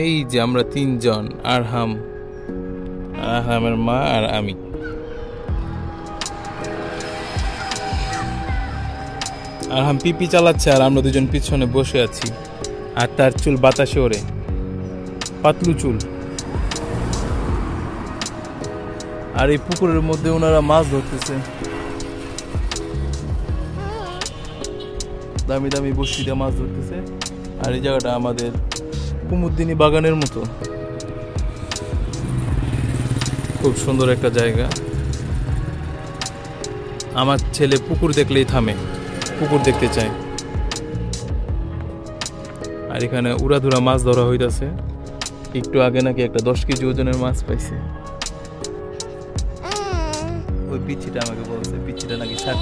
এই যে আমরা তিনজন, আরহামের মা আর আমি। আরহাম পিপি চালাচ্ছে আর আমরা দুজন পিছনে বসে আছি, আর তার চুল বাতাসে ওড়ে, পাতলু চুল। আর এই পুকুরের মধ্যে ওনারা মাছ ধরতেছে, দামি দামি বড়শি দিয়ে মাছ ধরতেছে। আর এই জায়গাটা আমাদের কুমুদ্দিনী বাগানের মতো, খুব সুন্দর একটা জায়গা। আমার ছেলে পুকুর দেখলেই থামে, পুকুর দেখতে চায়। আর এখানে উড়াধুরা মাছ ধরা হইতাছে। একটু আগে নাকি একটা 10 কেজি ওজনের মাছ পাইছে। ওই পিচ্ছিটা আমাকে বলছে পিচ্ছিটা নাকি 7।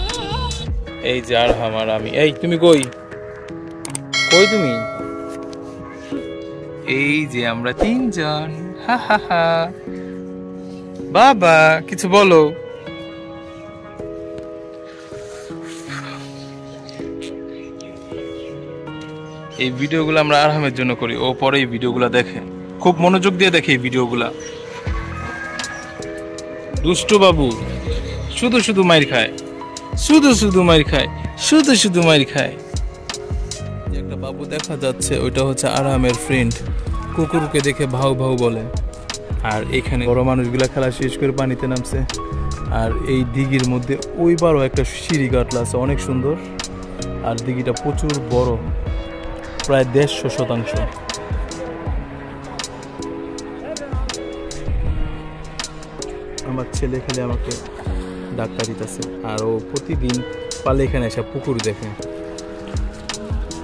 এই যে আরহাম আর আমি। এই তুমি কই তুমি? এই যে আমরা তিনজন। হা হা হা। বাবা কিছু বলো। এই ভিডিওগুলো আমরা আরহামের জন্য করি, ও পরে এই ভিডিওগুলো দেখে, খুব মনোযোগ দিয়ে দেখে এই ভিডিওগুলা। দুষ্টু বাবু শুধু শুধু মাইর খায়, শুধু মাইর খায়। একটা বাবু দেখা যাচ্ছে, ওইটা হচ্ছে আরহামের ফ্রেন্ড। কুকুরকে দেখে ভাউ ভাউ বলে। আর এখানে বড় মানুষগুলা খেলা শেষ করে পানিতে নামছে। আর এই দিঘির মধ্যে ওইবারও একটা সিঁড়ি কাটলা আছে, অনেক সুন্দর। আর দিঘিটা প্রচুর বড়, প্রায় 150 শতাংশ। আমার ছেলে খেলে আমাকে ডাক্তার দিতেছে, আর ও প্রতিদিন পালে এখানে এসে পুকুর দেখে।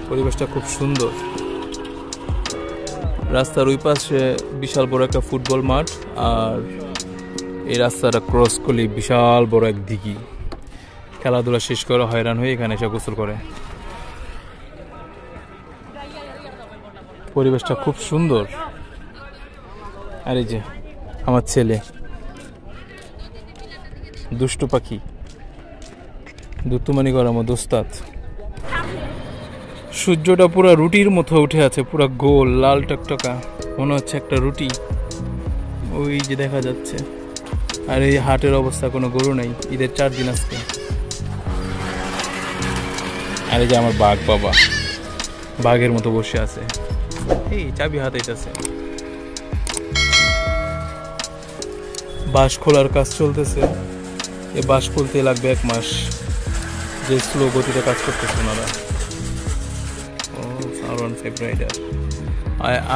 পরিবেশটা খুব সুন্দর। রাস্তার ওই পাশে বিশাল বড় একটা ফুটবল মাঠ, আর এই রাস্তাটা ক্রস করলে বিশাল বড় এক দিঘি। খেলাধুলা শেষ করে হয়রান হয়ে এখানে এসে গোসল করে। পরিবেশটা খুব সুন্দর। আর এই যে আমার ছেলে, দুষ্টু পাখি, দুতুমানি করা আমার দোস্তাদ। সূর্যটা পুরো রুটির মতো উঠে আছে, পুরো গোল লাল টকটকা, মনে হচ্ছে একটা রুটি। ওই যে দেখা যাচ্ছে। আর এই হাটের অবস্থা, কোনো গরু নাই, ঈদের 4 দিন আজকে। আর এই যে আমার বাঘ, বাবা বাঘের মতো বসে আছে। এই চাবি হাতাইতেছে। বাঁশ খোলার কাজ চলতেছে। এই বাঁশ খুলতে লাগবে 1 মাস, যে স্লো গতিতে কাজ করতেছে ওনারা। R15 রাইডার,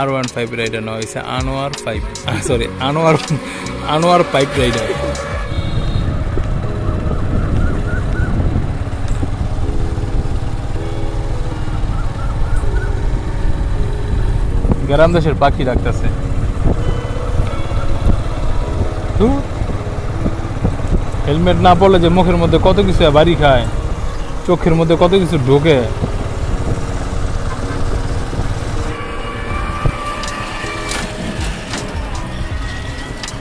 R15 রাইডার নয়, হয়েছে আনোয়ার 5, সরি আনোয়ার 5 রাইডার। গ্রাম দেশের পাখি ডাকতেছে। হেলমেট না পড়লে যে মুখের মধ্যে কত কিছু বাড়ি খায়, চোখের মধ্যে কত কিছু ঢোকে।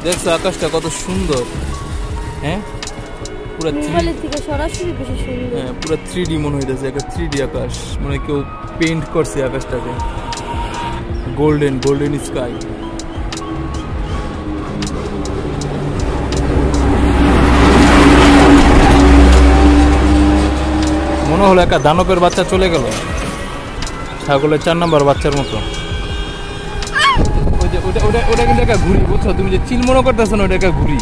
দেখছো আকাশটা কত সুন্দর? হ্যাঁ পুরো মোবাইলের থেকে সরাসরি বেশি সুন্দর। হ্যাঁ পুরো 3D মনে হইতেছে, একটা 3D আকাশ, মানে কেউ পেইন্ট করছে আকাশটাকে। Golden sky. মনে হলো একটা দানবের বাচ্চা চলে গেল, ছাগলের 4 নম্বর বাচ্চার মতো। ওটা কিন্তু একটা ঘুড়ি, বুঝছো? তুমি যে চিল মনে করতেছো না, ওটা একটা ঘুড়ি।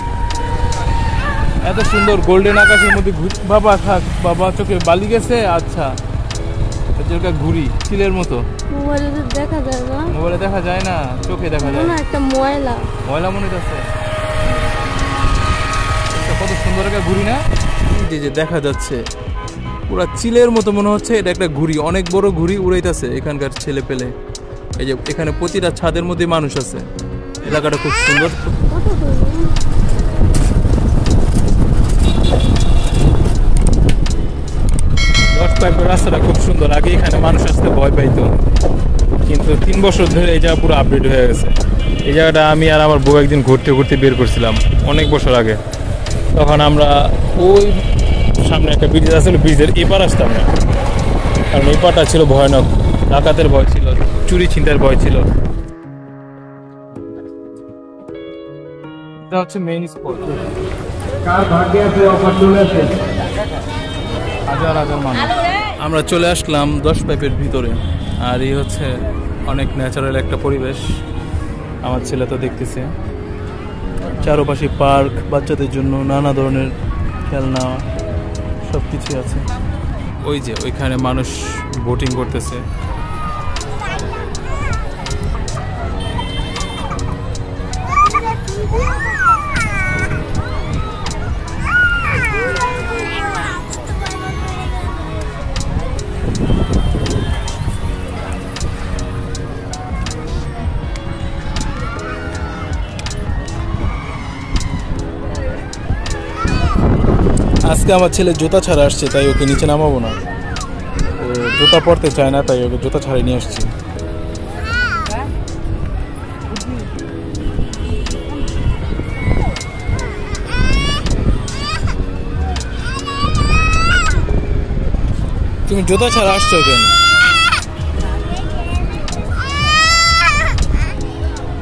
এত সুন্দর গোল্ডেন আকাশের মধ্যে বাবা থাক, বাবা চোখে বালি গেছে। আচ্ছা এটা ঘুড়ি, চিলের মতো। মোবাইলে দেখা যায় না, মোবাইলে দেখা যায় না, চোখে দেখা যায় না। একটা ময়লা মনে হচ্ছে। কত সুন্দর একটা ঘুড়ি না? যে দেখা যাচ্ছে পুরা চিলের মতো মনে হচ্ছে। এটা একটা ঘুড়ি, অনেক বড় ঘুড়ি উড়াইতেছে এখানকার ছেলে পেলে। এই যে এখানে প্রতিটা ছাদের মধ্যে মানুষ আছে। এলাকাটা খুব সুন্দর। রাস্তাটা খুব সুন্দর। আগে এখানে মানুষ আসতে ভয় পাইতো, কিন্তু 3 বছর ধরে এই জায়গা পুরো আপডেট হয়ে গেছে। এই জায়গাটা আমি আর আমার বউ একদিন ঘুরতে বের করছিলাম অনেক বছর আগে। তখন আমরা ওই সামনে একটা ব্রিজ আসলে, ব্রিজের এপার আসতাম না, কারণ এই পারটা ছিল ভয়ানক। ডাকাতের ভয় ছিল, চুরি ছিনতাইয়ের ভয় ছিল। এটা হচ্ছে মেইন স্পট। কার ভাগ্যে আছে অফার চলে আসে। হাজার হাজার মানুষ। আমরা চলে আসলাম 10 পাইপের ভিতরে, আর এই হচ্ছে অনেক ন্যাচারাল একটা পরিবেশ। আমার ছেলে তো দেখতেছে চারপাশে পার্ক, বাচ্চাদের জন্য নানা ধরনের খেলনা সব কিছুই আছে। ওই যে ওইখানে মানুষ বোটিং করতেছে। আজকে আমার ছেলে জুতা ছাড়া আসছে, তাই ওকে নিচে নামাবো না। ও জুতা পরতে চায় না, তাই ওকে জুতা ছাড়াই নিয়ে আসছি। তুমি জুতা ছাড়া আসছো কেন?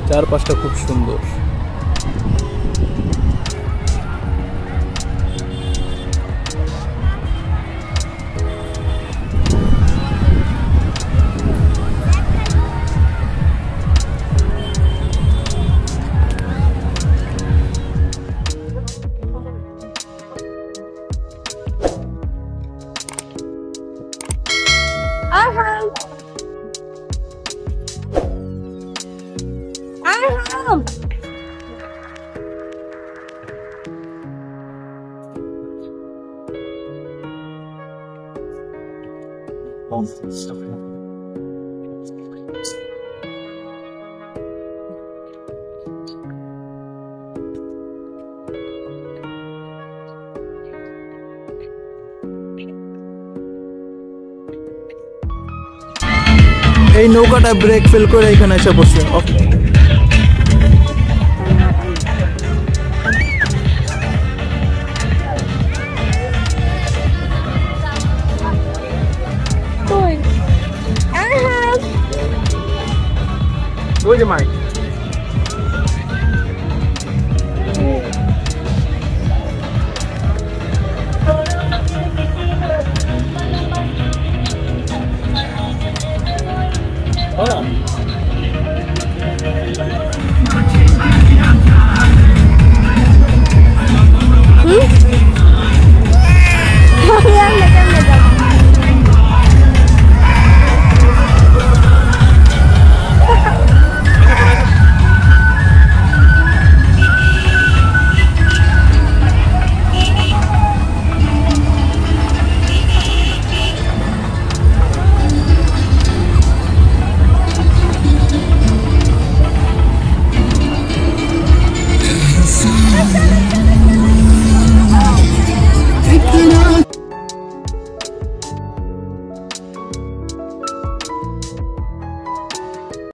চারপাশটা খুব সুন্দর। এই নৌকাটা ব্রেক ফেল করে এখানে এসে বসছে। ওই যে মাইক।